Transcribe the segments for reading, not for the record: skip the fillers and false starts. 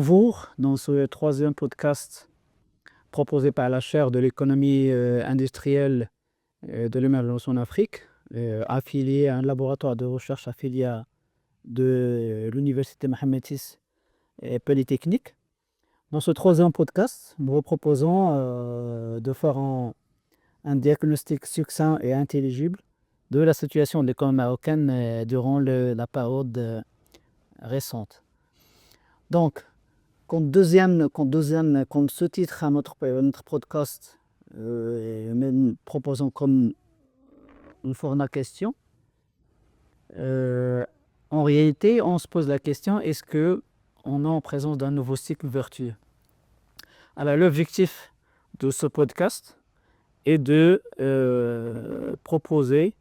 Bonjour, dans ce troisième podcast proposé par la chaire de l'économie industrielle de l'émergence en Afrique, affilié à un laboratoire de recherche affilié de l'Université Mohammed VI et Polytechnique. Dans ce troisième podcast, nous vous proposons de faire un diagnostic succinct et intelligible de la situation de l'économie marocaine durant la période récente. Donc, comme sous-titre à notre podcast, proposons comme une forme de question. En réalité, on se pose la question, est-ce qu'on est en présence d'un nouveau cycle vertueux? Alors, l'objectif de ce podcast est de proposer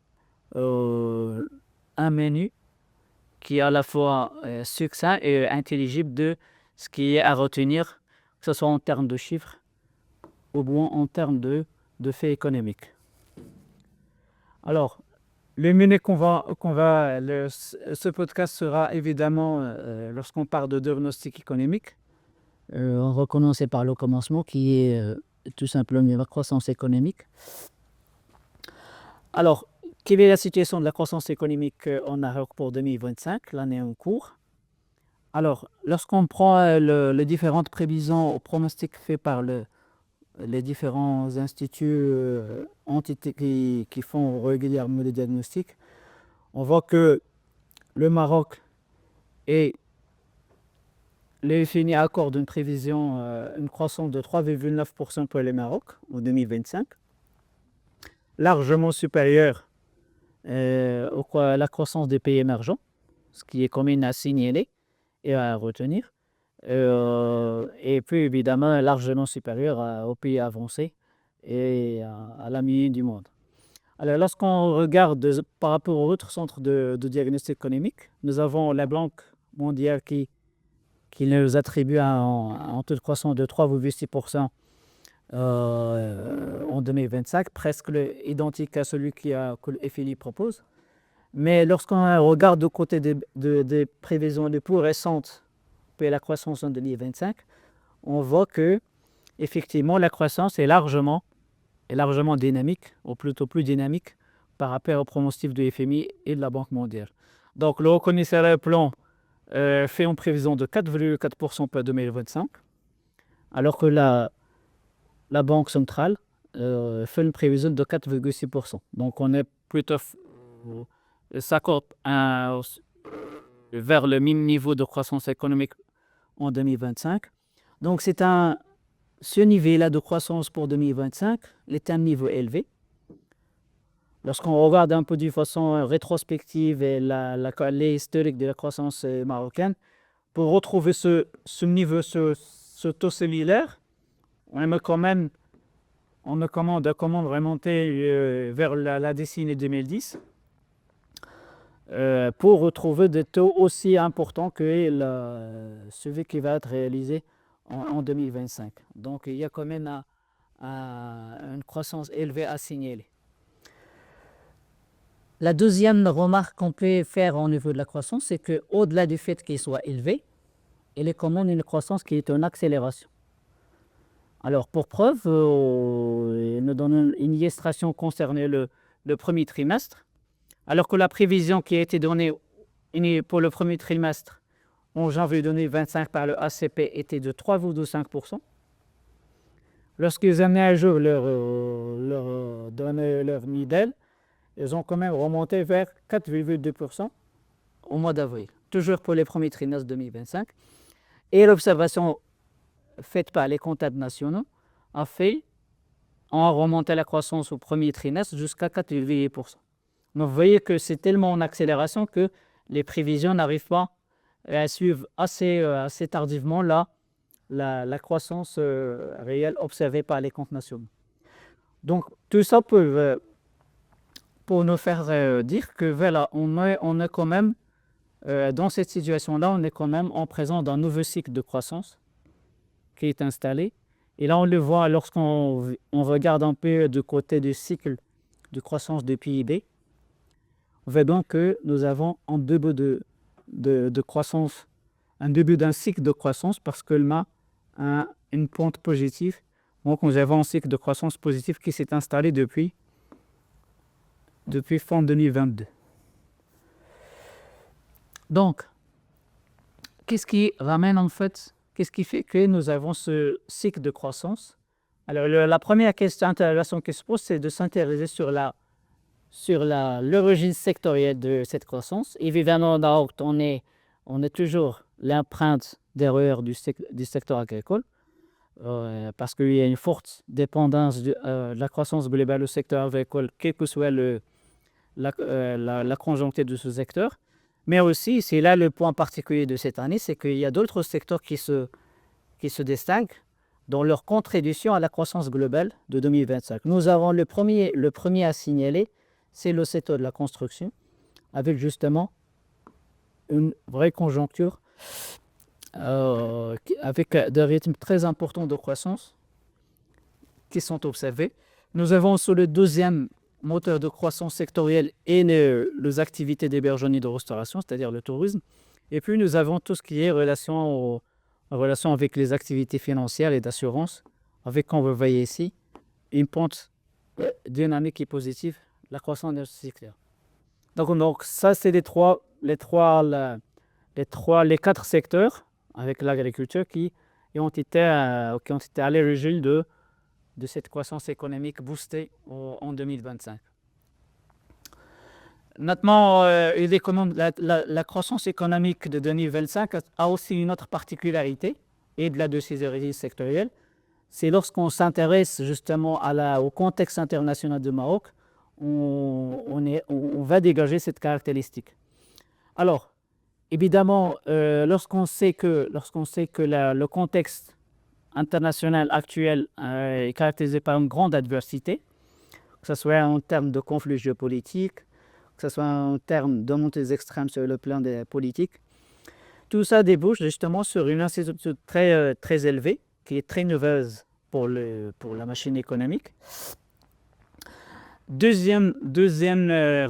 un menu qui est à la fois succinct et intelligible de ce qui est à retenir, que ce soit en termes de chiffres ou bien en termes de faits économiques. Alors, le menu ce podcast sera évidemment, lorsqu'on parle de diagnostic économique, on va commencer par le commencement qui est tout simplement la croissance économique. Alors, quelle est la situation de la croissance économique en Maroc pour 2025, l'année en cours? Alors, lorsqu'on prend les différentes prévisions ou pronostics faits par les différents instituts, entités qui font régulièrement des diagnostics, on voit que le Maroc et les FMI accordent une prévision, une croissance de 3,9% pour le Maroc en 2025, largement supérieure à la croissance des pays émergents, ce qui est quand même à signaler et à retenir, et puis évidemment largement supérieur aux pays avancés et à la moyenne du monde. Alors lorsqu'on regarde par rapport aux autres centres de diagnostic économique, nous avons la Banque mondiale qui nous attribue un taux de croissance de 3,6% en 2025, presque identique à celui que le FMI propose. Mais lorsqu'on regarde du côté des prévisions les plus récentes pour la croissance en 2025, on voit que effectivement la croissance est largement dynamique, ou plutôt plus dynamique par rapport aux pronostics du FMI et de la Banque mondiale. Donc le Haut Commissariat au Plan fait une prévision de 4,4% pour 2025, alors que la Banque centrale fait une prévision de 4,6%. Donc on est plutôt s'accorde vers le même niveau de croissance économique en 2025. Donc ce niveau-là de croissance pour 2025 est un niveau élevé. Lorsqu'on regarde un peu de façon rétrospective et l'historique de la croissance marocaine, pour retrouver ce niveau, ce taux similaire, on commande remonter vers la décennie 2010 pour retrouver des taux aussi importants que celui qui va être réalisé en 2025. Donc il y a quand même une croissance élevée à signaler. La deuxième remarque qu'on peut faire au niveau de la croissance, c'est qu'au-delà du fait qu'il soit élevé, il est quand même une croissance qui est en accélération. Alors pour preuve, nous donnons une illustration concernant le premier trimestre. Alors que la prévision qui a été donnée pour le premier trimestre en janvier 2025 par le ACP était de 3,5%. Lorsqu'ils ont mis à jour leur modèle, ils ont quand même remonté vers 4,2% au mois d'avril, toujours pour les premiers trimestres 2025. Et l'observation faite par les comptables nationaux a remonté la croissance au premier trimestre jusqu'à 4,8%. Donc vous voyez que c'est tellement en accélération que les prévisions n'arrivent pas à suivre assez tardivement la croissance réelle observée par les comptes nationaux. Donc tout ça pour nous faire dire que voilà, on est quand même, dans cette situation-là, on est quand même en présence d'un nouveau cycle de croissance qui est installé. Et là, on le voit lorsqu'on regarde un peu du côté du cycle de croissance du PIB. On voit donc que nous avons un début de croissance un début d'un cycle de croissance parce qu'elle a une pente positive. Donc, nous avons un cycle de croissance positive qui s'est installé depuis fin 2022. Donc, qu'est-ce qui fait que nous avons ce cycle de croissance? Alors, la première interrogation qui se pose, c'est de s'intéresser sur l'origine sectorielle de cette croissance. Évidemment, on est toujours l'empreinte d'erreur du secteur agricole, parce qu'il y a une forte dépendance de la croissance globale du secteur agricole, quelle que soit la conjoncture de ce secteur. Mais aussi, c'est là le point particulier de cette année, c'est qu'il y a d'autres secteurs qui se distinguent dans leur contribution à la croissance globale de 2025. Nous avons le premier à signaler, c'est le secteur de la construction, avec justement une vraie conjoncture, avec des rythmes très importants de croissance qui sont observés. Nous avons sur le deuxième moteur de croissance sectorielle et les activités d'hébergement et de restauration, c'est-à-dire le tourisme. Et puis nous avons tout ce qui est en relation avec les activités financières et d'assurance, avec, comme vous voyez ici, une pente dynamique et positive, la croissance de ce secteur. Donc ça, c'est les quatre secteurs avec l'agriculture qui ont été à l'origine de cette croissance économique boostée en 2025. Maintenant, la croissance économique de 2025 a aussi une autre particularité, et de ces origines sectorielles, c'est lorsqu'on s'intéresse justement au contexte international du Maroc, on va dégager cette caractéristique. Alors, évidemment, lorsqu'on sait que le contexte international actuel est caractérisé par une grande adversité, que ce soit en termes de conflits géopolitiques, que ce soit en termes de montées extrêmes sur le plan des politiques, tout ça débouche justement sur une incertitude très, très élevée, qui est très nerveuse pour la machine économique. Deuxième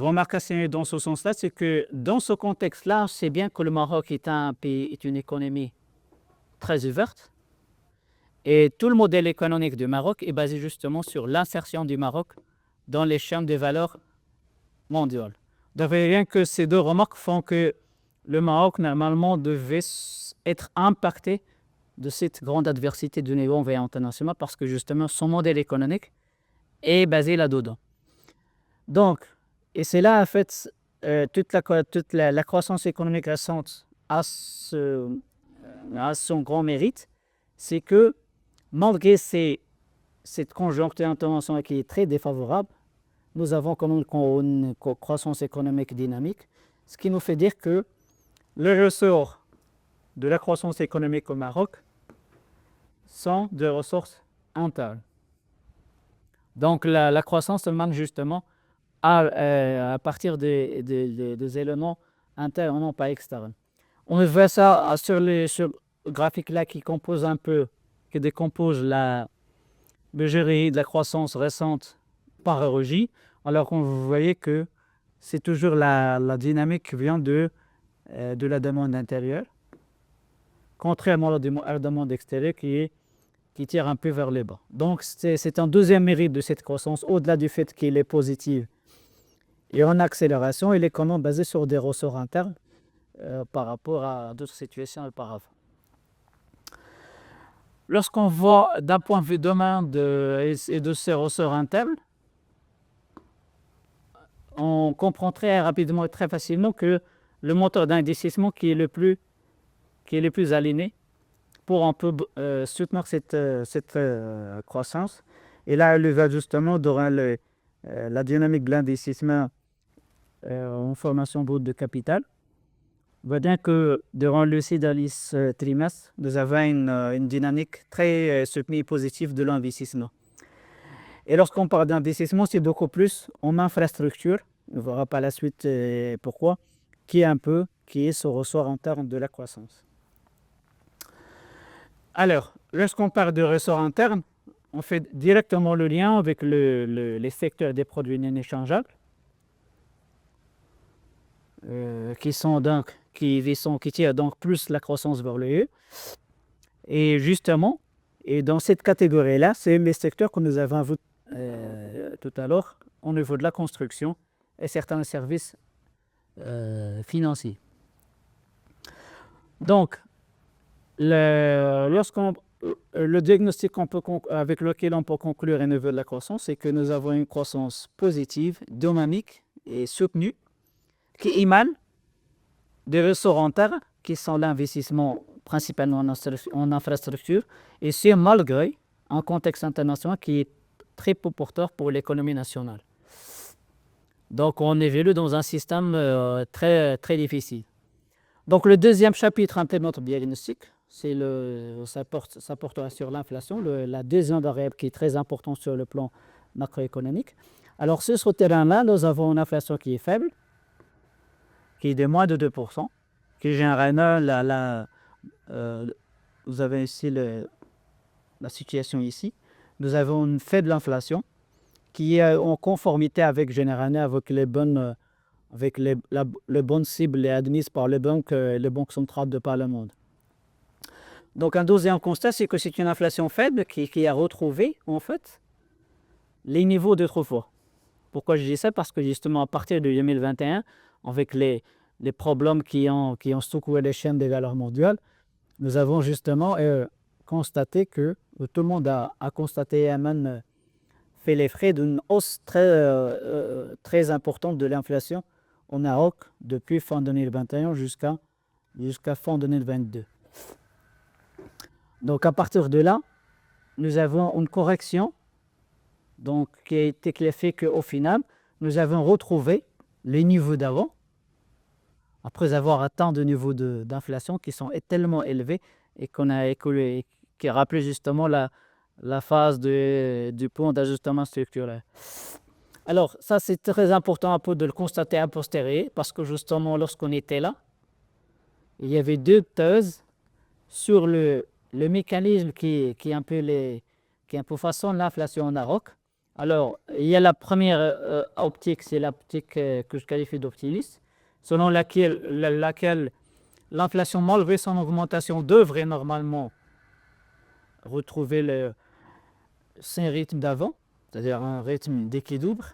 remarque à signaler dans ce sens-là, c'est que dans ce contexte-là, c'est bien que le Maroc est une économie très ouverte. Et tout le modèle économique du Maroc est basé justement sur l'insertion du Maroc dans les chaînes de valeur mondiales. Donc rien que ces deux remarques font que le Maroc, normalement, devait être impacté de cette grande adversité du niveau international parce que justement, son modèle économique est basé là-dedans. Donc, et c'est là, en fait, toute la croissance économique récente a son grand mérite, c'est que malgré cette conjoncture internationale qui est très défavorable, nous avons quand même une croissance économique dynamique, ce qui nous fait dire que le ressort de la croissance économique au Maroc sont des ressources internes. Donc la croissance se manque justement à partir des éléments internes, non pas externes. On voit ça sur le graphique là qui décompose la budget de la croissance récente par ROJ, alors qu'on voyait que c'est toujours la dynamique qui vient de la demande intérieure, contrairement à la demande extérieure qui tire un peu vers le bas. Donc c'est un deuxième mérite de cette croissance, au-delà du fait qu'elle est positive et en accélération, elle est quand même basée sur des ressorts internes par rapport à d'autres situations auparavant. Lorsqu'on voit d'un point de vue demande et de ces ressorts internes, on comprend très rapidement et très facilement que le moteur d'investissement qui est le plus aligné pour un peu soutenir cette croissance. Et là, le ajustement durant la dynamique de l'investissement en formation brute de capital. On voit bien que durant le 6 derniers trimestres, nous avons une dynamique très soutenue et positive de l'investissement. Et lorsqu'on parle d'investissement, c'est beaucoup plus en infrastructure, on verra par la suite pourquoi, qui est ce ressort interne de la croissance. Alors, lorsqu'on parle de ressort interne, on fait directement le lien avec les secteurs des produits non échangeables, qui sont donc qui tirent donc plus la croissance vers le haut. Et justement, et dans cette catégorie-là, c'est les secteurs que nous avons vus tout à l'heure au niveau de la construction et certains services financiers. Donc, le diagnostic avec lequel on peut conclure au niveau de la croissance, c'est que nous avons une croissance positive, dynamique et soutenue qui émane des ressorts rentables qui sont l'investissement principalement en infrastructure, et c'est malgré un contexte international qui est très peu porteur pour l'économie nationale. Donc on évolue dans un système très, très difficile. Donc le deuxième chapitre de notre diagnostic, ça portera sur l'inflation, la deuxième variable qui est très importante sur le plan macroéconomique. Alors sur ce terrain-là, nous avons une inflation qui est faible, qui est de moins de 2%, qui généralement, vous avez ici la situation ici. Nous avons une faible inflation qui est en conformité avec les bonnes cibles admises par les banques centrales de par le monde. Donc un deuxième constat, c'est que c'est une inflation faible qui a retrouvé en fait les niveaux d'autrefois. Pourquoi je dis ça? Parce que justement à partir de 2021, avec les problèmes qui ont secoué les chaînes des valeurs mondiales, nous avons justement constaté que tout le monde a constaté et même fait les frais d'une hausse très importante de l'inflation au Maroc depuis fin 2021 jusqu'à fin 2022. Donc à partir de là, nous avons une correction donc, qui a fait qu'au final, nous avons retrouvé les niveaux d'avant, après avoir atteint des niveaux d'inflation qui sont tellement élevés et qui rappelait justement la phase du point d'ajustement structurel. Alors ça c'est très important un peu de le constater a posteriori, parce que justement lorsqu'on était là, il y avait deux thèses sur le mécanisme qui un peu façonne l'inflation au Maroc. Alors il y a la première optique, c'est l'optique que je qualifie d'optimiste, selon laquelle l'inflation, malgré son augmentation, devrait normalement retrouver son rythme d'avant, c'est-à-dire un rythme d'équilibre.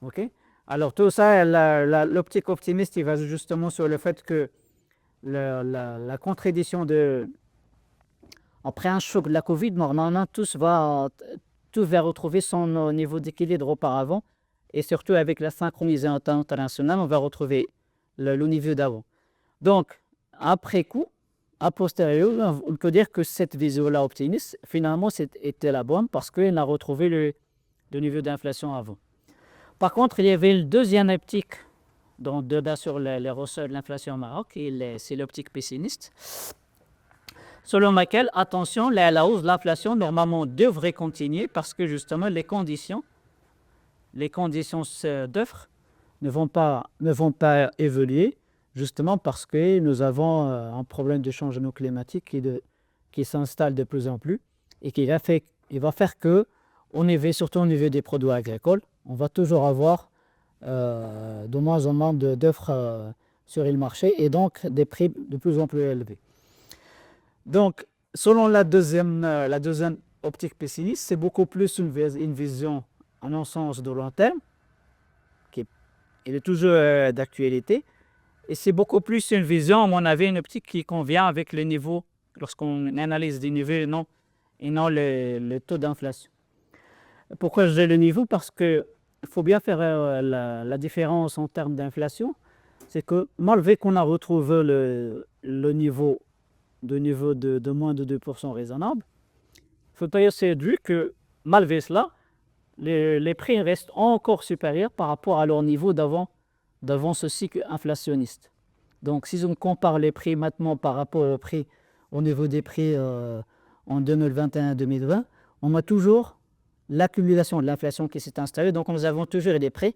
Okay? Alors tout ça, l'optique optimiste, il va justement sur le fait que la contradiction après un choc de la Covid, normalement, tout va retrouver son niveau d'équilibre auparavant, et surtout avec la synchronisation internationale, on va retrouver le niveau d'avant. Donc, après coup, a posteriori, on peut dire que cette vision-là optimiste, finalement, était la bonne parce qu'elle a retrouvé le niveau d'inflation avant. Par contre, il y avait une deuxième optique dans le débat sur les ressorts de l'inflation au Maroc, et c'est l'optique pessimiste, selon laquelle, attention, la hausse de l'inflation, normalement, devrait continuer parce que, justement, les conditions d'offre ne vont pas évoluer, justement parce que nous avons un problème de changement climatique qui s'installe de plus en plus et qui va faire que, surtout au niveau des produits agricoles, on va toujours avoir de moins en moins d'offres sur le marché et donc des prix de plus en plus élevés. Donc, selon la deuxième optique pessimiste, c'est beaucoup plus une vision en un sens de long terme, qui est toujours d'actualité, et c'est beaucoup plus une vision, à mon avis, une optique qui convient avec les niveaux, lorsqu'on analyse des niveaux et non le taux d'inflation. Pourquoi je dis le niveau? Parce qu'il faut bien faire la différence en termes d'inflation, c'est que malgré qu'on a retrouvé le niveau de moins de 2% raisonnable, il faut d'ailleurs se dire que malgré cela, les prix restent encore supérieurs par rapport à leur niveau d'avant ce cycle inflationniste. Donc si on compare les prix maintenant par rapport au niveau des prix en 2021-2020, on a toujours l'accumulation de l'inflation qui s'est installée, donc nous avons toujours des prix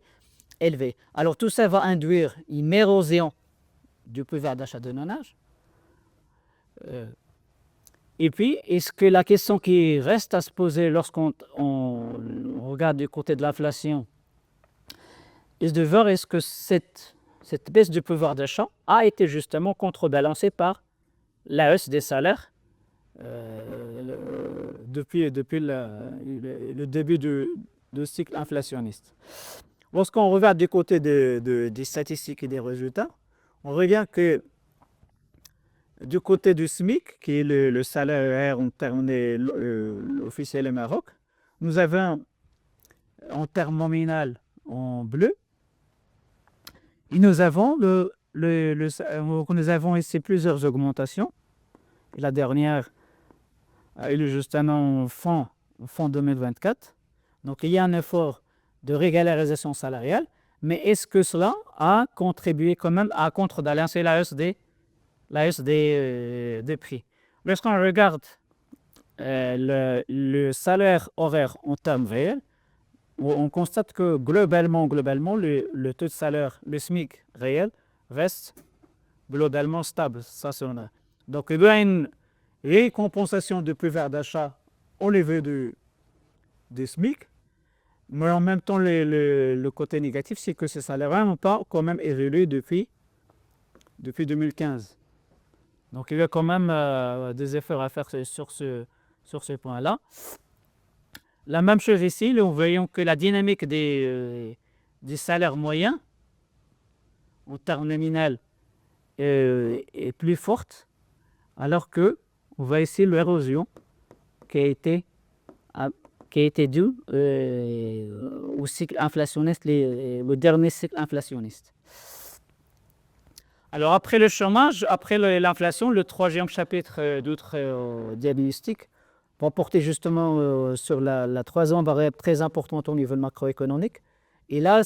élevés. Alors tout ça va induire une érosion du pouvoir d'achat de nos ménages. Et puis, est-ce que la question qui reste à se poser lorsqu'on regarde du côté de l'inflation est de voir est-ce que cette cette baisse du pouvoir d'achat a été justement contrebalancée par la hausse des salaires depuis le début du cycle inflationniste. Lorsqu'on regarde du côté des statistiques et des résultats, on regarde que du côté du SMIC, qui est le salaire en termes officiels au Maroc, nous avons en termes nominal en bleu, et nous avons nous avons ici plusieurs augmentations. La dernière a eu justement en fin 2024. Donc il y a un effort de régularisation salariale, mais est-ce que cela a contribué quand même à contrebalancer la hausse des prix? Lorsqu'on regarde le salaire horaire en termes réels, on constate que globalement le taux de salaire, le SMIC réel, reste globalement stable. Ça, donc, il y a une récompensation du pouvoir d'achat au niveau du SMIC, mais en même temps, le côté négatif, c'est que ces salaires n'ont pas quand même évolué depuis 2015. Donc, il y a quand même des efforts à faire sur ce point-là. La même chose ici, nous voyons que la dynamique des salaires moyens en termes nominal est plus forte, alors que on voit ici l'érosion qui a été due au cycle inflationniste, le dernier cycle inflationniste. Alors après le chômage, après l'inflation, le troisième chapitre d'autres diagnostics va porter justement sur la troisième variable très importante au niveau macroéconomique. Et là,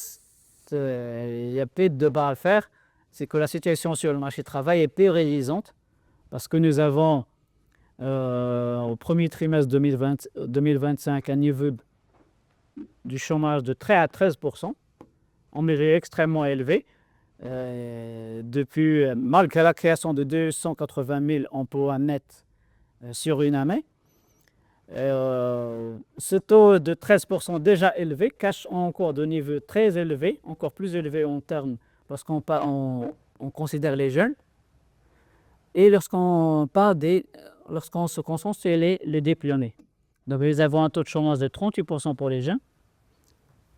il y a peu de débat à faire, c'est que la situation sur le marché du travail est peu réalisante, parce que nous avons au premier trimestre 2025 un niveau du chômage de 13%, un niveau extrêmement élevé, malgré la création de 280 000 emplois nets sur une année. Ce taux de 13% déjà élevé cache encore de niveaux très élevés, encore plus élevés en termes lorsqu'on considère les jeunes, et lorsqu'on se concentre sur les diplômés. Donc nous avons un taux de chômage de 38% pour les jeunes,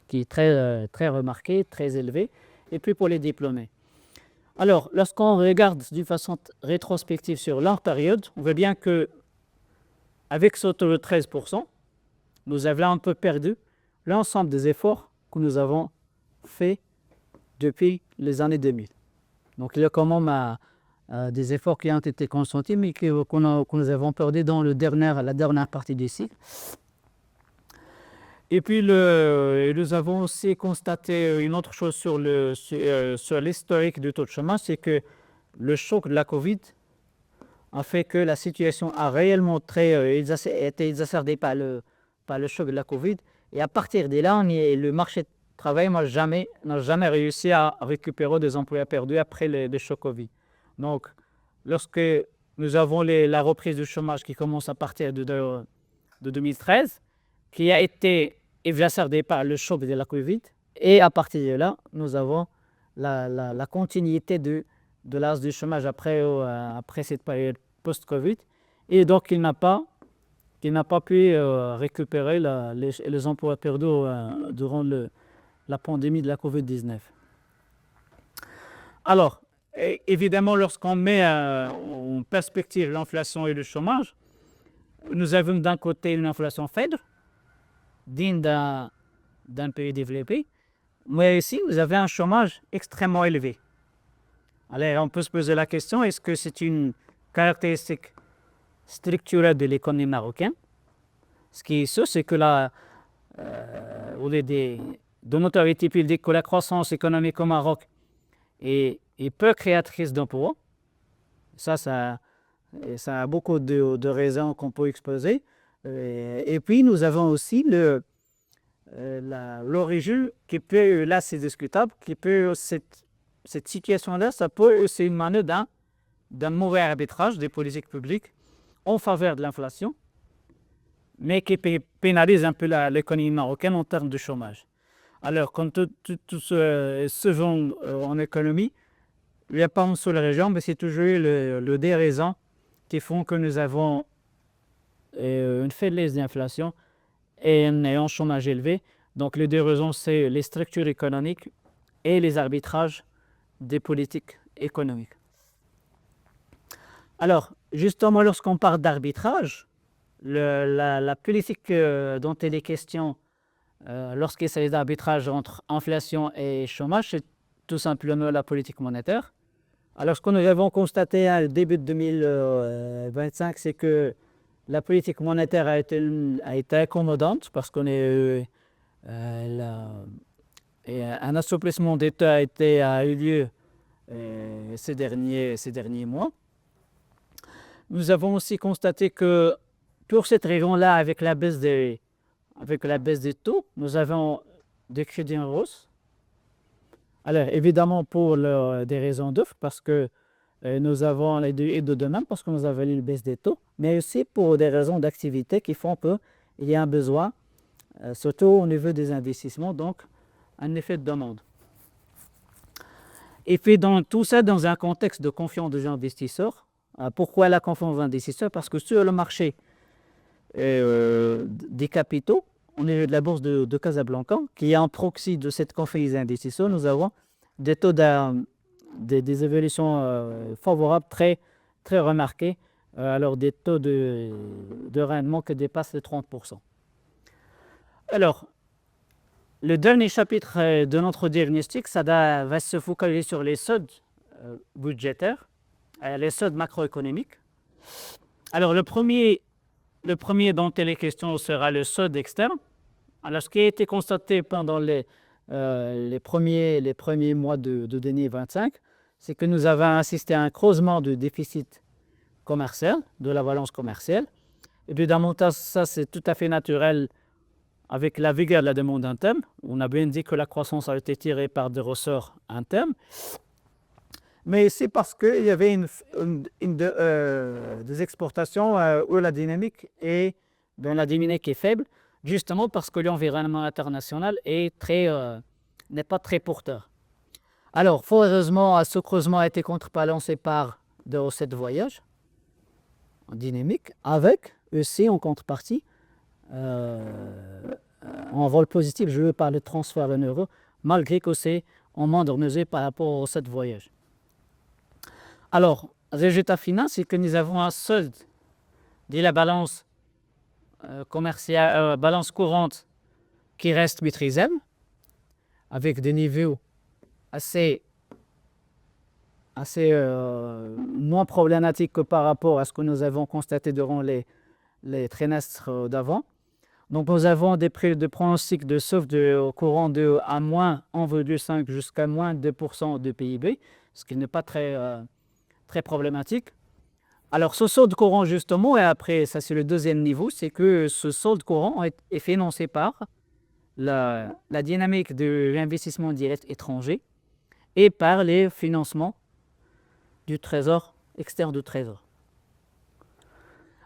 qui est très, très remarqué, très élevé, et puis pour les diplômés. Alors, lorsqu'on regarde d'une façon rétrospective sur leur période, on voit bien que avec ce taux de 13%, nous avons un peu perdu l'ensemble des efforts que nous avons faits depuis les années 2000. Donc il y a quand même des efforts qui ont été consentis, mais que nous avons perdu dans la dernière partie du cycle. Et puis nous avons aussi constaté une autre chose sur l'historique du taux de chômage, c'est que le choc de la Covid a fait que la situation a réellement été exacerbée par le choc de la Covid. Et à partir de là, le marché du travail n'a jamais réussi à récupérer des emplois perdus après le choc Covid. Donc, lorsque nous avons la reprise du chômage qui commence à partir de 2013, qui a été exacerbée par le choc de la Covid, et à partir de là, nous avons la continuité de l'âge du chômage après cette période post-Covid, et donc il n'a pas pu récupérer les emplois perdus durant la pandémie de la Covid-19. Alors, évidemment, lorsqu'on met en perspective l'inflation et le chômage, nous avons d'un côté une inflation faible, digne d'un pays développé, mais ici, vous avez un chômage extrêmement élevé. Alors, on peut se poser la question, est-ce que c'est une caractéristique structurelle de l'économie marocaine? Ce qui est sûr, c'est que de notoriété publique que la croissance économique au Maroc est peu créatrice d'emplois. Ça a beaucoup de raisons qu'on peut exposer. Et puis, nous avons aussi l'origine qui peut, là c'est discutable, cette situation-là, ça peut aussi émaner d'un mauvais arbitrage des politiques publiques en faveur de l'inflation, mais qui pénalise un peu l'économie marocaine en termes de chômage. Alors, quand tout se vend en économie, il n'y a pas une seule région, mais c'est toujours des raisons qui font que nous avons une faiblesse d'inflation et un chômage élevé. Donc, les deux raisons, c'est les structures économiques et les arbitrages des politiques économiques. Alors, justement, lorsqu'on parle d'arbitrage, la politique dont il est question lorsqu'il s'agit d'arbitrage entre inflation et chômage, c'est tout simplement la politique monétaire. Alors, ce que nous avons constaté au début de 2025, c'est que la politique monétaire a été accommodante parce qu'on est un assouplissement des taux a eu lieu ces derniers mois. Nous avons aussi constaté que pour cette raison-là, avec la baisse des taux, nous avons des crédits en hausse. Alors, évidemment, pour des raisons d'offres, parce que nous avons les deux et de même, parce que nous avons eu une baisse des taux, mais aussi pour des raisons d'activité qui font qu'il y a un besoin, surtout au niveau des investissements, donc un effet de demande. Et puis, dans tout ça, dans un contexte de confiance des investisseurs, pourquoi la confiance des investisseurs? Parce que sur le marché des capitaux, on est de la bourse de Casablanca, qui est un proxy de cette confiance des investisseurs. Nous avons des taux des évolutions favorables très, très remarquées, alors des taux de rendement qui dépassent les 30%. Alors, le dernier chapitre de notre diagnostic, ça va se focaliser sur les soldes budgétaires, les soldes macroéconomiques. Alors, le premier dont il est question sera le solde externe. Alors, ce qui a été constaté pendant les premiers mois de 2025, c'est que nous avons assisté à un creusement du déficit commercial, de la balance commerciale. Évidemment, ça c'est tout à fait naturel avec la vigueur de la demande interne. On a bien dit que la croissance a été tirée par des ressorts internes. Mais c'est parce qu'il y avait des exportations où la dynamique est faible, justement parce que l'environnement international n'est pas très porteur. Alors, fort heureusement, ce creusement a été contrebalancé par des recettes de voyage en dynamique, avec aussi en contrepartie en vol positif, je veux parler de transfert en euros, malgré que c'est en moindre mesure par rapport aux recettes de voyage. Alors, résultat final, c'est que nous avons un solde de la balance commerciale, balance courante qui reste maîtrisable, avec des niveaux assez moins problématiques que par rapport à ce que nous avons constaté durant les trimestres d'avant. Donc, nous avons des pronostics de solde au courant de à moins 1,5 jusqu'à moins 2% de PIB, ce qui n'est pas très problématique. Alors, ce solde courant, justement, et après, ça c'est le deuxième niveau, c'est que ce solde courant est financé par la dynamique de l'investissement direct étranger et par les financements du trésor, externe du trésor.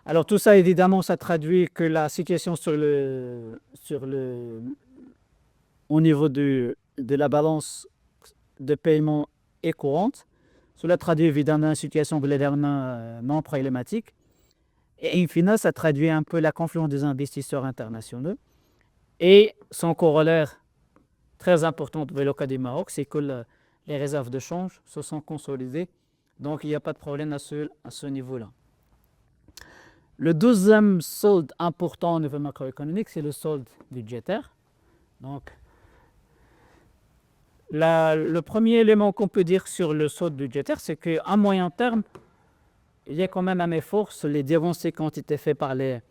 Alors, tout ça, évidemment, ça traduit que la situation au niveau de la balance de paiement est courante. Cela traduit évidemment une situation globalement non problématique. Et in fine, ça traduit un peu la confiance des investisseurs internationaux. Et son corollaire très important pour le cas du Maroc, c'est que les réserves de change se sont consolidées. Donc, il n'y a pas de problème à ce niveau-là. Le deuxième solde important au niveau macroéconomique, c'est le solde budgétaire. Donc, le premier élément qu'on peut dire sur le solde budgétaire, c'est qu'à moyen terme, il y a quand même un effort sur les diagnostics qui ont été faits par le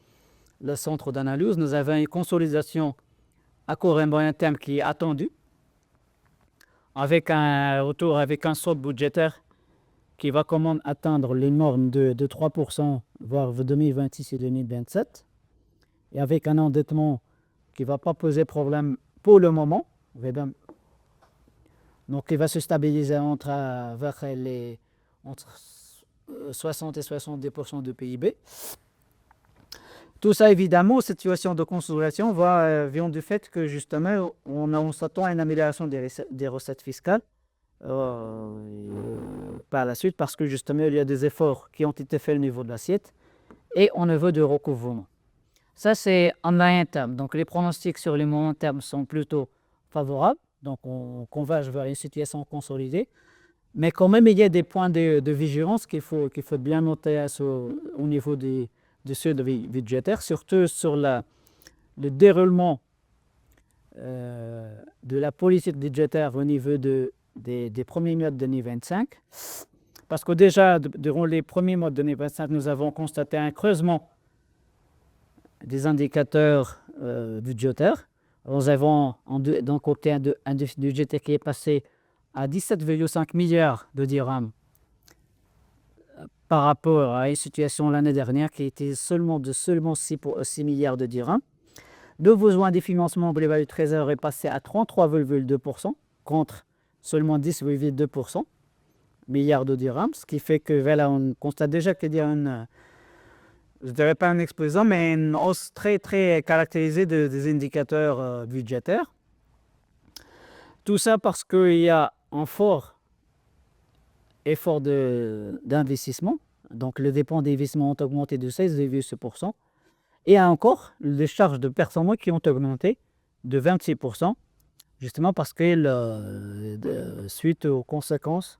centre d'analyse. Nous avons une consolidation à court et moyen terme qui est attendue, avec un retour, avec un solde budgétaire qui va quand même atteindre les normes de 3%, voire 2026 et 2027, et avec un endettement qui ne va pas poser problème pour le moment. Donc, il va se stabiliser entre 60 et 70% de PIB. Tout ça, évidemment, cette situation de consolidation vient du fait que justement, on s'attend à une amélioration des recettes fiscales par la suite parce que justement, il y a des efforts qui ont été faits au niveau de l'assiette et au niveau du recouvrement. Ça, c'est en moyen terme. Donc, les pronostics sur le moyen terme sont plutôt favorables. Donc, on converge vers une situation consolidée. Mais quand même, il y a des points de vigilance qu'il faut bien noter au niveau de ceux budgétaires, surtout sur le déroulement de la politique budgétaire au niveau des premiers mois de 2025. Parce que déjà, durant les premiers mois de 2025, nous avons constaté un creusement des indicateurs budgétaires. Nous avons d'un côté un déficit budgétaire qui est passé à 17,5 milliards de dirhams par rapport à une situation l'année dernière qui était seulement 6 milliards de dirhams. Le besoin des financements global du Trésor est passé à 33,2% contre seulement 10,2% milliards de dirhams, ce qui fait que voilà, on constate déjà qu'il y a une, je ne dirais pas une explosion, mais une hausse très très caractérisée des indicateurs budgétaires. Tout ça parce qu'il y a un fort effort d'investissement. Donc, les dépenses d'investissement ont augmenté de 16,6%. Et encore, les charges de personnel qui ont augmenté de 26%, justement parce que suite aux conséquences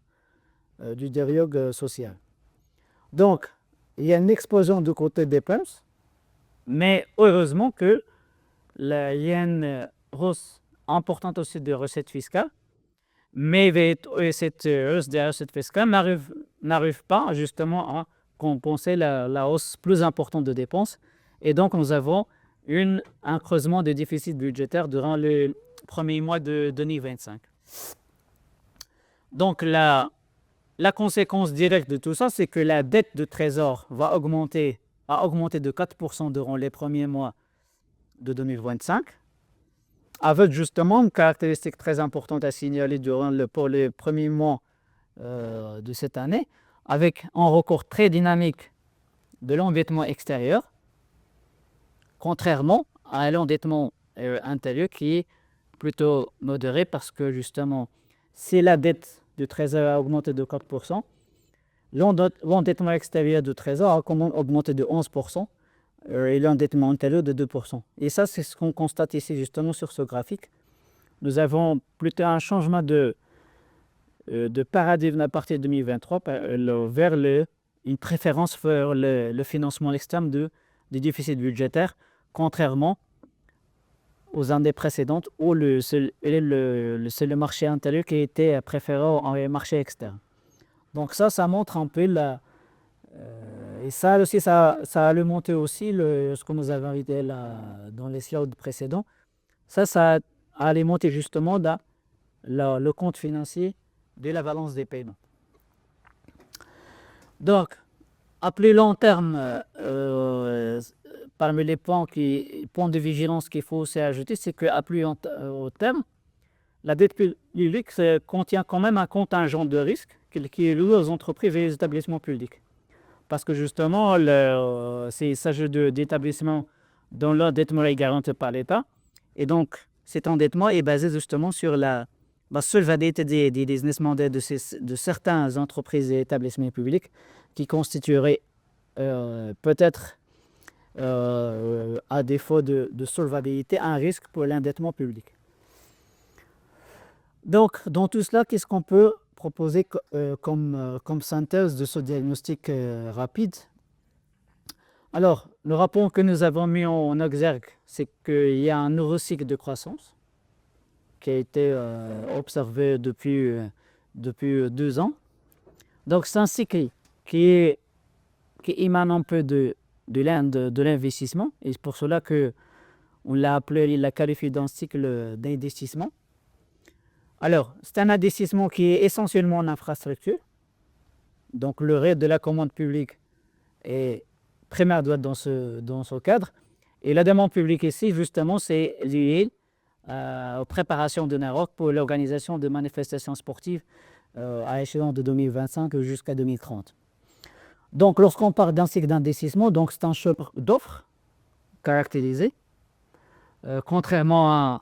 du dialogue social. Donc, il y a une explosion du côté des dépenses, mais heureusement qu'il y a une hausse importante aussi des recettes fiscales. Mais cette hausse des recettes fiscales n'arrive pas justement à compenser la hausse plus importante de dépenses. Et donc, nous avons un creusement de déficit budgétaire durant le premier mois de 2025. Donc, la conséquence directe de tout ça, c'est que la dette de trésor a augmenté de 4% durant les premiers mois de 2025. Avec justement une caractéristique très importante à signaler pour les premiers mois de cette année, avec un recours très dynamique de l'endettement extérieur, contrairement à l'endettement intérieur qui est plutôt modéré parce que justement, si la dette du Trésor a augmenté de 4%, l'endettement extérieur du Trésor a augmenté de 11%. Et l'endettement intérieur de 2%. Et ça, c'est ce qu'on constate ici justement sur ce graphique. Nous avons plutôt un changement de paradigme à partir de 2023 vers une préférence vers le financement externe des déficits budgétaires, contrairement aux années précédentes où c'est le marché intérieur qui était préféré au marché externe. Donc ça montre un peu et ça aussi, ça a alimenté aussi ce que nous avons vu dans les slides précédents. Ça a alimenté justement le compte financier de la balance des paiements. Donc, à plus long terme, parmi les points de vigilance qu'il faut aussi ajouter, c'est qu'à plus long terme, la dette publique contient quand même un contingent de risques qui est loué aux entreprises et aux établissements publics. Parce que justement, il s'agit d'établissements dont l'endettement est garanti par l'État. Et donc, cet endettement est basé justement sur la solvabilité des business models de certaines entreprises et établissements publics qui constitueraient peut-être, à défaut de solvabilité, un risque pour l'endettement public. Donc, dans tout cela, qu'est-ce qu'on peut proposer comme synthèse de ce diagnostic rapide? Alors, le rapport que nous avons mis en exergue, c'est qu'il y a un nouveau cycle de croissance qui a été observé depuis 2 ans. Donc, c'est un cycle qui émane un peu de l'investissement, et c'est pour cela qu'on l'a qualifié d'un cycle d'investissement. Alors, c'est un investissement qui est essentiellement en infrastructure. Donc, le reste de la commande publique est primaire dans ce cadre. Et la demande publique ici, justement, c'est lié aux préparations de Narok pour l'organisation de manifestations sportives à échéance de 2025 jusqu'à 2030. Donc, lorsqu'on parle d'un cycle d'investissement, donc c'est un choc d'offres caractérisé, contrairement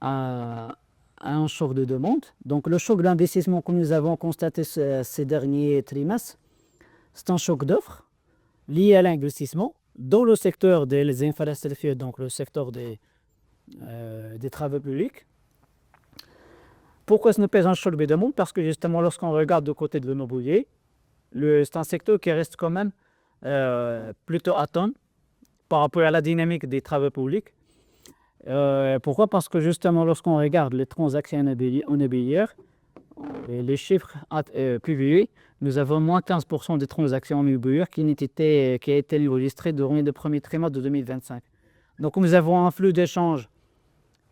à un choc de demande. Donc le choc d'investissement que nous avons constaté ces derniers trimestres, c'est un choc d'offres lié à l'investissement dans le secteur des infrastructures, donc le secteur des travaux publics. Pourquoi ce n'est pas un choc de demande? Parce que justement, lorsqu'on regarde du côté de l'immobilier, c'est un secteur qui reste quand même plutôt atone par rapport à la dynamique des travaux publics. Pourquoi? Parce que justement, lorsqu'on regarde les transactions immobilières, et les chiffres publiés, nous avons moins 15% des transactions immobilières qui a été enregistrées durant le premier trimestre de 2025. Donc nous avons un flux d'échanges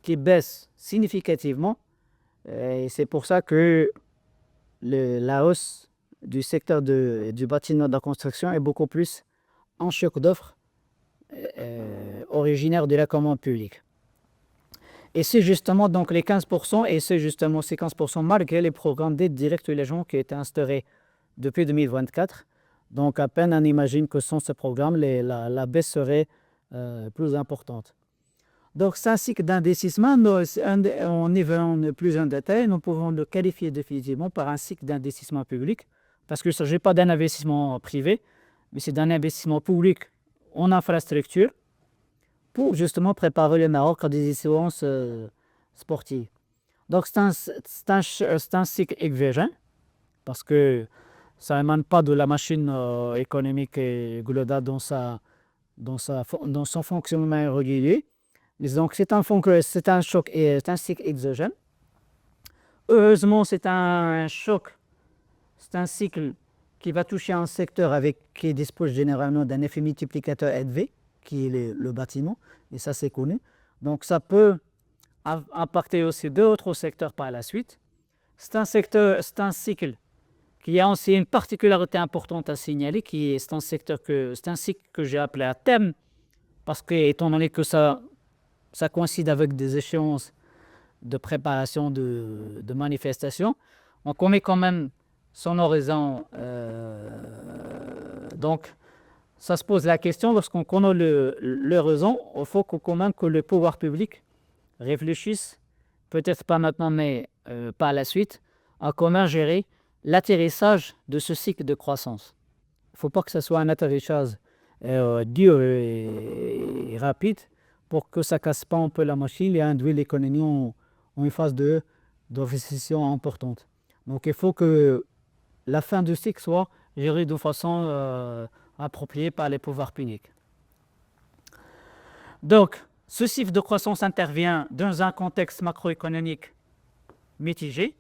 qui baisse significativement, et c'est pour ça que la hausse du secteur du bâtiment de la construction est beaucoup plus en choc d'offres originaire de la commande publique. Et c'est justement donc les 15%, et c'est justement ces 15% malgré les programmes d'aide directe aux logements qui ont été instaurés depuis 2024. Donc à peine on imagine que sans ce programme, la baisse serait plus importante. Donc c'est un cycle d'investissement, en y venant plus en détail, nous pouvons le qualifier définitivement par un cycle d'investissement public, parce qu'il ne s'agit pas d'un investissement privé, mais c'est d'un investissement public en infrastructure, pour justement préparer le Maroc à des échéances sportives. Donc c'est un cycle exogène, parce que ça n'émane pas de la machine économique et globale dans son fonctionnement régulier. Donc c'est un choc et c'est un cycle exogène. Heureusement, c'est un choc, c'est un cycle qui va toucher un secteur qui dispose généralement d'un effet multiplicateur élevé, qui est le bâtiment, et ça c'est connu. Donc ça peut impacter aussi d'autres secteurs par la suite. C'est un cycle qui a aussi une particularité importante à signaler, c'est un cycle que j'ai appelé à terme, parce que étant donné que ça coïncide avec des échéances de préparation de manifestations, on connaît quand même son horizon. Donc ça se pose la question, lorsqu'on connaît l'horizon, il faut quand même que le pouvoir public réfléchisse, peut-être pas maintenant, mais par la suite, à comment gérer l'atterrissage de ce cycle de croissance. Il ne faut pas que ce soit un atterrissage dur et rapide, pour que ça ne casse pas un peu la machine et induise l'économie en une phase d'investissement importante. Donc il faut que la fin du cycle soit gérée de façon appropriée par les pouvoirs publics. Donc ce cycle de croissance intervient dans un contexte macroéconomique mitigé.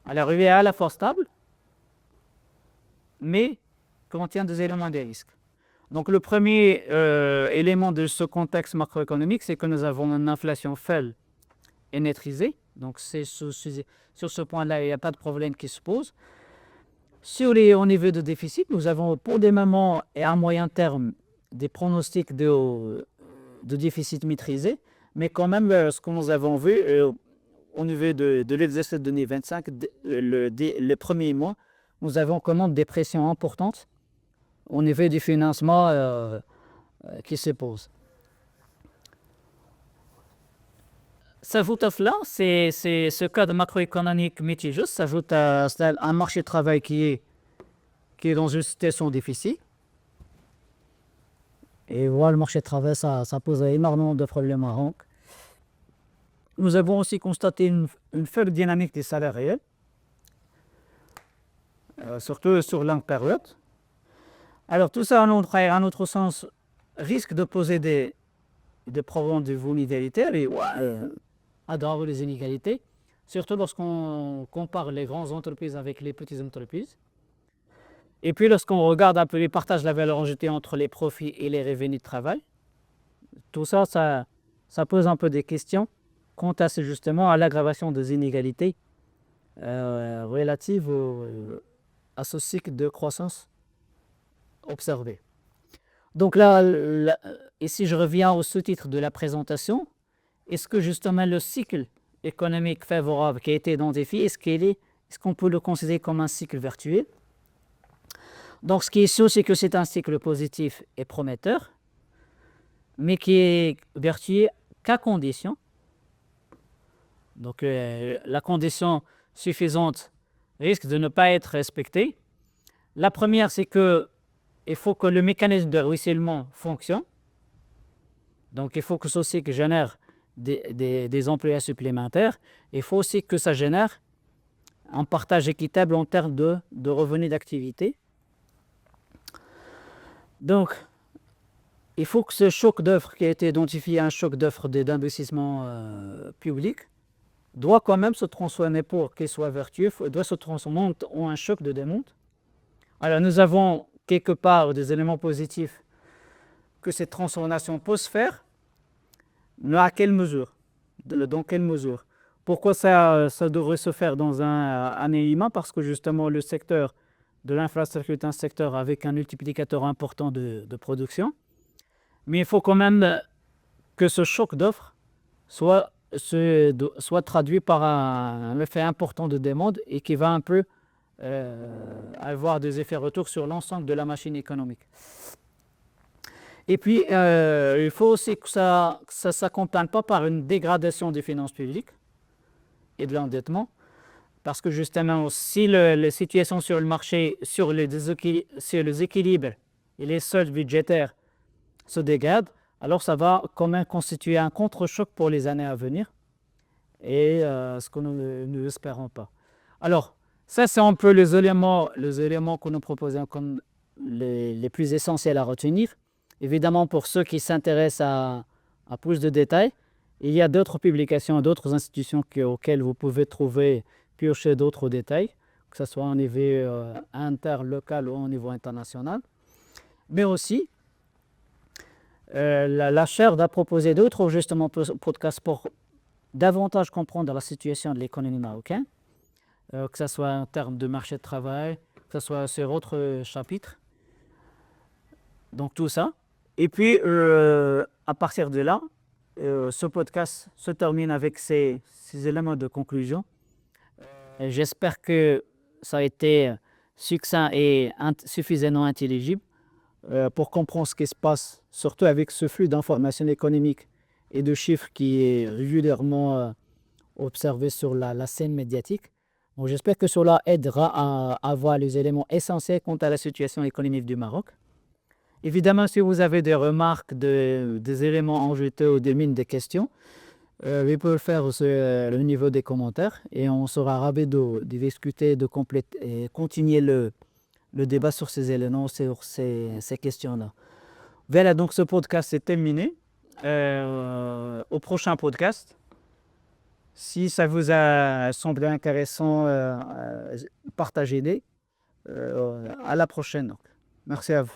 Alors il est à la fois stable, mais contient des éléments de risque. Donc le premier élément de ce contexte macroéconomique, c'est que nous avons une inflation faible et maîtrisée. Donc sur ce point-là, il n'y a pas de problème qui se pose. Au niveau de déficit, nous avons pour des moments et à moyen terme des pronostics de déficit maîtrisé, mais quand même ce que nous avons vu au niveau de l'exercice 2025, le premier mois, nous avons quand même des pressions importantes au niveau du financement qui se pose. S'ajoute à cela, c'est ce cadre macroéconomique mitigé, s'ajoute à un marché de travail qui est dans une situation difficile. Et voilà, le marché de travail, ça pose énormément de problèmes à Maroc. Nous avons aussi constaté une faible dynamique des salaires réels, surtout sur longue période. Alors tout ça, à notre sens, risque de poser des problèmes de vulnérabilité et aggraver les inégalités, surtout lorsqu'on compare les grandes entreprises avec les petites entreprises. Et puis lorsqu'on regarde un peu les partages de la valeur ajoutée entre les profits et les revenus de travail, tout ça, ça pose un peu des questions quant à justement à l'aggravation des inégalités relatives à ce cycle de croissance observé. Donc là, ici je reviens au sous-titre de la présentation. Est-ce que justement le cycle économique favorable qui a été identifié, est-ce qu'on peut le considérer comme un cycle vertueux? Donc ce qui est sûr, c'est que c'est un cycle positif et prometteur, mais qui est vertueux qu'à condition. Donc la condition suffisante risque de ne pas être respectée. La première, c'est qu'il faut que le mécanisme de ruissellement fonctionne. Donc il faut que ceci génère des employés supplémentaires. Il faut aussi que ça génère un partage équitable en termes de revenus d'activité. Donc, il faut que ce choc d'offres qui a été identifié un choc d'offres d'investissement public doit quand même se transformer, pour qu'il soit vertueux, doit se transformer en un choc de demande. Alors nous avons quelque part des éléments positifs que cette transformation peut se faire, mais à quelle mesure? Dans quelle mesure? Pourquoi ça devrait se faire dans un élément? Parce que justement le secteur de l'infrastructure est un secteur avec un multiplicateur important de production. Mais il faut quand même que ce choc d'offres soit traduit par un effet important de demande et qui va un peu avoir des effets retours sur l'ensemble de la machine économique. Et puis, il faut aussi que ça ne s'accompagne pas par une dégradation des finances publiques et de l'endettement, parce que justement, si les situations sur le marché, sur les équilibres et les soldes budgétaires se dégradent, alors ça va quand même constituer un contre-choc pour les années à venir, et ce que nous n'espérons pas. Alors, ça, c'est un peu les éléments que nous proposons comme les plus essentiels à retenir. Évidemment, pour ceux qui s'intéressent à plus de détails, il y a d'autres publications, d'autres institutions auxquelles vous pouvez piocher d'autres détails, que ce soit au niveau interlocal ou au niveau international. Mais aussi, la chaire va proposer d'autres justement podcasts pour davantage comprendre la situation de l'économie marocaine, que ce soit en termes de marché de travail, que ce soit sur autres chapitres. Donc tout ça. Et puis, à partir de là, ce podcast se termine avec ces éléments de conclusion. J'espère que ça a été succinct et suffisamment intelligible pour comprendre ce qui se passe, surtout avec ce flux d'informations économiques et de chiffres qui est régulièrement observé sur la scène médiatique. Donc, j'espère que cela aidera à voir les éléments essentiels quant à la situation économique du Maroc. Évidemment, si vous avez des remarques, des éléments en jeté ou des questions, vous pouvez le faire sur le niveau des commentaires et on sera ravis de discuter, de compléter et continuer le débat sur ces éléments, sur ces questions-là. Voilà, donc ce podcast est terminé. Au prochain podcast. Si ça vous a semblé intéressant, partagez-les. À la prochaine. Donc. Merci à vous.